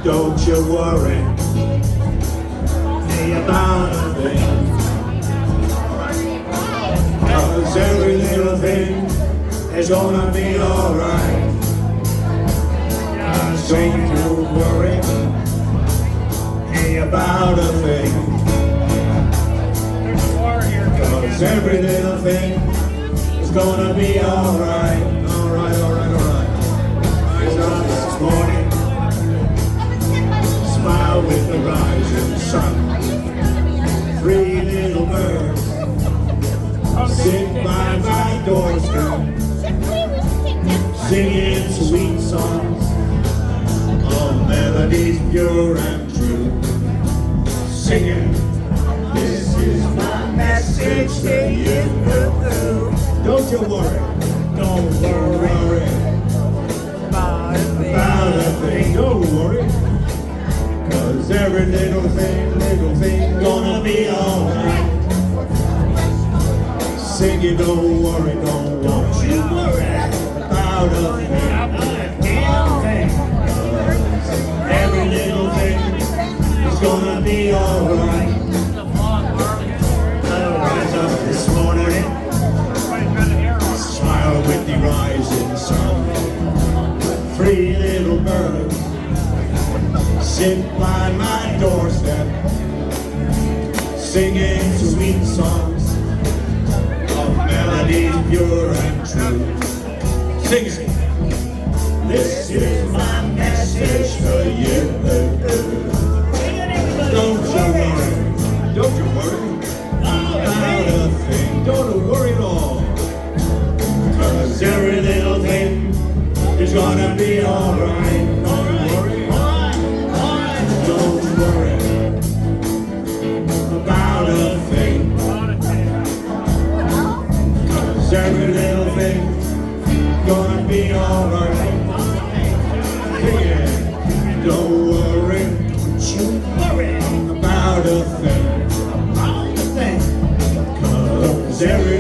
Don't you worry about a thing, 'cause every little thing is gonna be alright. Don't you worry about a thing, 'cause every little thing is gonna be alright. Alright, alright, alright. Rise up this morning, smile with the rising sun. Three little birds sit by my doorstep, singing sweet songs of melodies pure and true. Singing, this is my message to you. Don't you worry, don't worry about a thing. Don't worry, 'cause every little thing gonna be alright. Sing it, don't worry, don't you worry about a thing. Every little thing is gonna be alright. Rise up this morning, smile with the rising sun. Three little birds sit by my doorstep, singing sweet songs of melodies pure and true. Sing it. This is my message to you. Don't you worry, don't you worry about a thing. Don't worry at all, 'cause every little thing is gonna be alright. Don't worry, don't worry about a thing, 'cause every little thing gonna be alright. Yeah. Don't worry about a thing, 'cause every